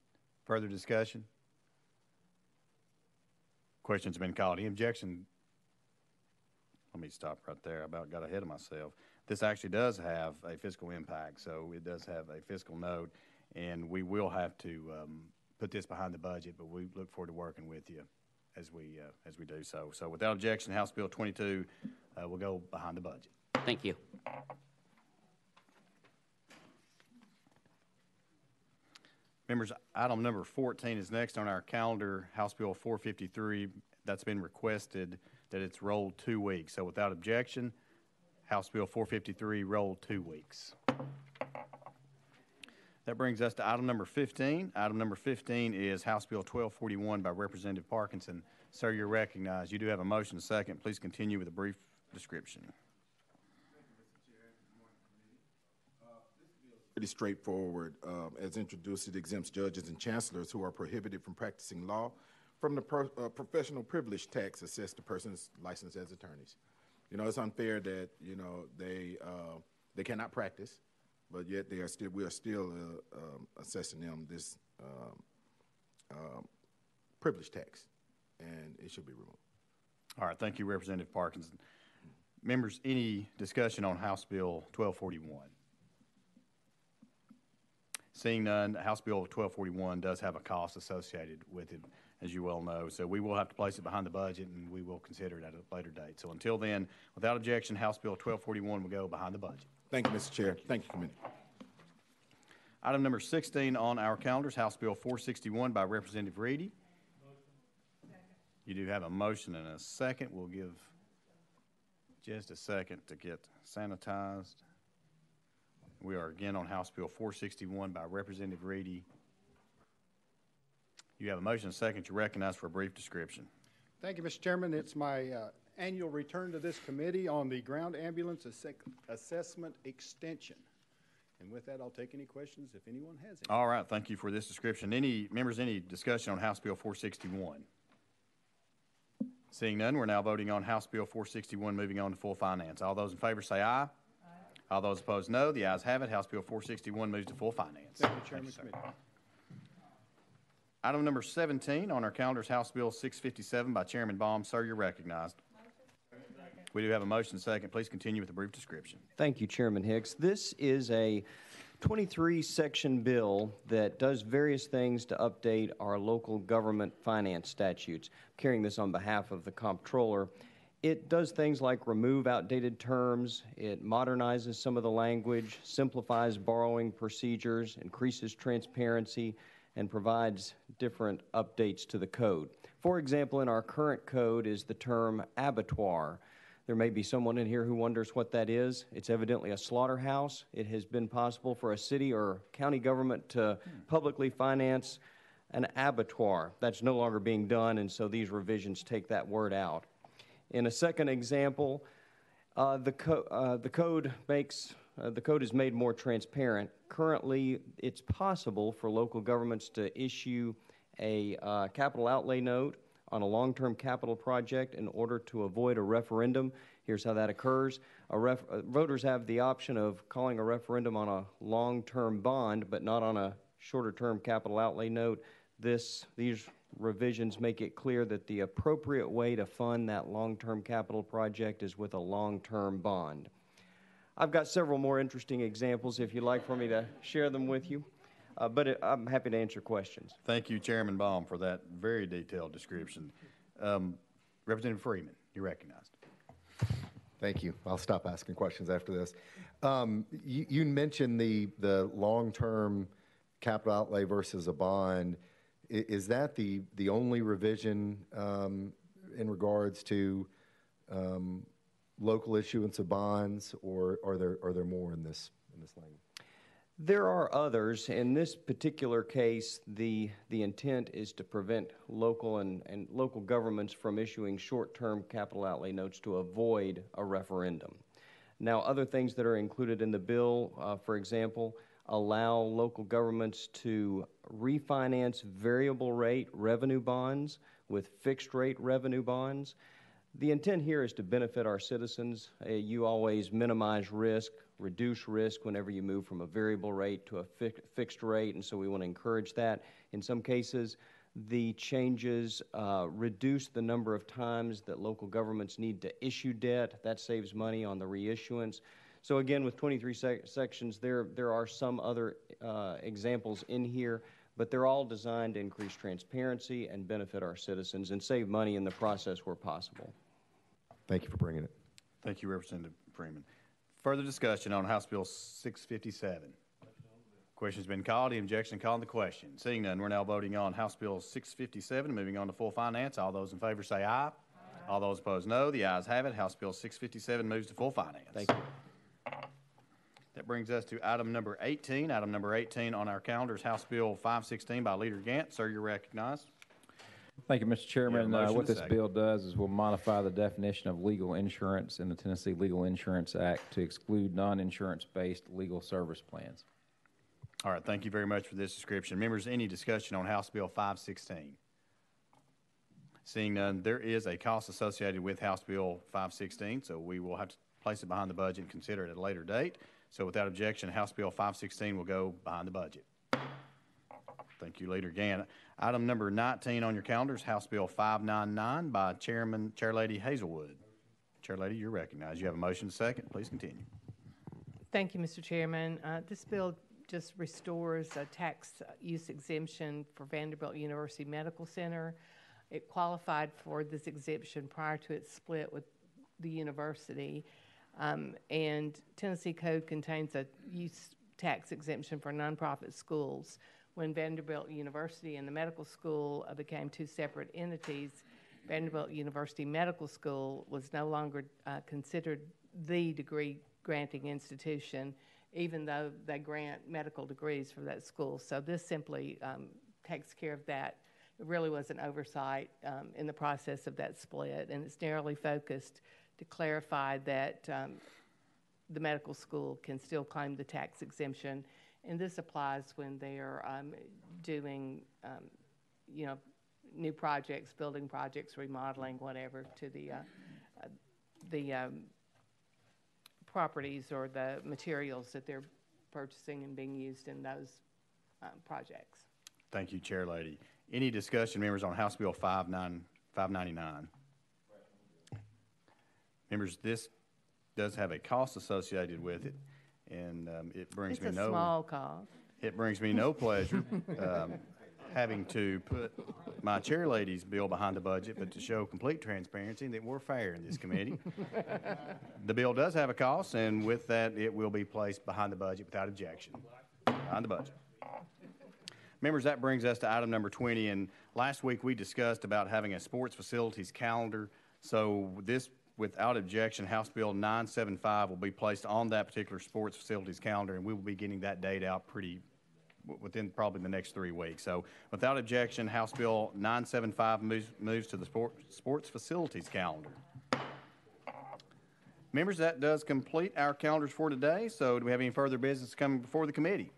Further discussion? Question's been called. Any objection? Let me stop right there. I about got ahead of myself. This actually does have a fiscal impact, so it does have a fiscal note, and we will have to put this behind the budget, but we look forward to working with you as we do so. So without objection, House Bill 22 will go behind the budget. Thank you. Members, item number 14 is next on our calendar, House Bill 453. That's been requested that it's rolled 2 weeks. So without objection, House Bill 453 rolled 2 weeks. That brings us to item number 15. Item number 15 is House Bill 1241 by Representative Parkinson. Sir, you're recognized. You do have a motion and a second. Please continue with a brief description. Pretty straightforward. As introduced, it exempts judges and chancellors who are prohibited from practicing law from the professional privilege tax assessed to persons licensed as attorneys. You know, it's unfair that, you know, they cannot practice, but yet we are still assessing them this privilege tax, and it should be removed. All right, thank you, Representative Parkinson. Members, any discussion on House Bill 1241? Seeing none, House Bill 1241 does have a cost associated with it, as you well know. So we will have to place it behind the budget, and we will consider it at a later date. So until then, without objection, House Bill 1241 will go behind the budget. Thank you, Mr. Chair. Thank you, Committee. Item number 16 on our calendars, House Bill 461 by Representative Reedy. You do have a motion and a second. We'll give just a second to get sanitized. We are again on House Bill 461 by Representative Reedy. You have a motion and a second. You're recognized for a brief description. Thank you, Mr. Chairman. It's my annual return to this committee on the ground ambulance assessment extension. And with that, I'll take any questions if anyone has any. All right. Thank you for this description. Any discussion on House Bill 461? Seeing none, we're now voting on House Bill 461, moving on to full finance. All those in favor say aye. All those opposed, no. The ayes have it. House Bill 461 moves to full finance. Thank you, Chairman. Committee. Item number 17 on our calendar is House Bill 657 by Chairman Baum. Sir, you're recognized. We do have a motion and a second. Please continue with a brief description. Thank you, Chairman Hicks. This is a 23-section bill that does various things to update our local government finance statutes. I'm carrying this on behalf of the Comptroller. It does things like remove outdated terms, it modernizes some of the language, simplifies borrowing procedures, increases transparency, and provides different updates to the code. For example, in our current code is the term abattoir. There may be someone in here who wonders what that is. It's evidently a slaughterhouse. It has been possible for a city or county government to publicly finance an abattoir. That's no longer being done, and so these revisions take that word out. In a second example, the code is made more transparent. Currently, it's possible for local governments to issue a capital outlay note on a long-term capital project in order to avoid a referendum. Here's how that occurs. Voters have the option of calling a referendum on a long-term bond, but not on a shorter-term capital outlay note. These revisions make it clear that the appropriate way to fund that long-term capital project is with a long-term bond. I've got several more interesting examples if you'd like for me to share them with you. but I'm happy to answer questions. Thank you, Chairman Baum, for that very detailed description. Representative Freeman, you're recognized. Thank you. I'll stop asking questions after this. You mentioned the long-term capital outlay versus a bond. Is that the only revision in regards to local issuance of bonds, or are there more in this language? There are others. In this particular case, the intent is to prevent local and local governments from issuing short-term capital outlay notes to avoid a referendum. Now, other things that are included in the bill, for example, allow local governments to refinance variable rate revenue bonds with fixed rate revenue bonds. The intent here is to benefit our citizens. You always minimize risk, reduce risk whenever you move from a variable rate to a fixed rate, and so we want to encourage that. In some cases, the changes reduce the number of times that local governments need to issue debt. That saves money on the reissuance. So again, with 23 sections, there are some other examples in here, but they're all designed to increase transparency and benefit our citizens and save money in the process where possible. Thank you for bringing it. Thank you, Representative Freeman. Further discussion on House Bill 657. Question's been called. The objection called the question. Seeing none, we're now voting on House Bill 657. Moving on to full finance. All those in favor say aye. Aye. All those opposed, no. The ayes have it. House Bill 657 moves to full finance. Thank you. That brings us to item number 18. Item number 18 on our calendar is House Bill 516 by Leader Gant. Sir, you're recognized. Thank you, Mr. Chairman. What this second. bill does is we'll modify the definition of legal insurance in the Tennessee Legal Insurance Act to exclude non-insurance-based legal service plans. All right, thank you very much for this description. Members, any discussion on House Bill 516? Seeing none, there is a cost associated with House Bill 516, so we will have to place it behind the budget and consider it at a later date. So without objection, House Bill 516 will go behind the budget. Thank you, Leader Gann. Item number 19 on your calendar is House Bill 599 by Chairlady Hazelwood. Chairlady, you're recognized. You have a motion to second. Please continue. Thank you, Mr. Chairman. This bill just restores a tax use exemption for Vanderbilt University Medical Center. It qualified for this exemption prior to its split with the university. And Tennessee Code contains a use tax exemption for nonprofit schools. When Vanderbilt University and the medical school became two separate entities, Vanderbilt University Medical School was no longer considered the degree granting institution, even though they grant medical degrees for that school. So this simply takes care of that. It really was an oversight in the process of that split, and it's narrowly focused to clarify that the medical school can still claim the tax exemption. And this applies when they are doing, new projects, building projects, remodeling, whatever, to the properties or the materials that they're purchasing and being used in those projects. Thank you, Chairlady. Any discussion, members, on House Bill 599? Members, this does have a cost associated with it. And it brings it's a small cost. It brings me no pleasure having to put my chairlady's bill behind the budget, but to show complete transparency that we're fair in this committee. The bill does have a cost, and with that, it will be placed behind the budget without objection. Behind the budget. Members, that brings us to item number 20. And last week we discussed about having a sports facilities calendar. So this, without objection, House Bill 975 will be placed on that particular sports facilities calendar, and we will be getting that date out within probably the next 3 weeks. So without objection, House Bill 975 moves to the sports facilities calendar. Members, that does complete our calendars for today. So do we have any further business coming before the committee?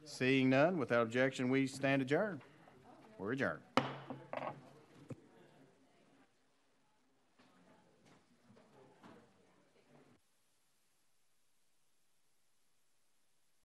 Seeing none, without objection, we stand adjourned. We're adjourned.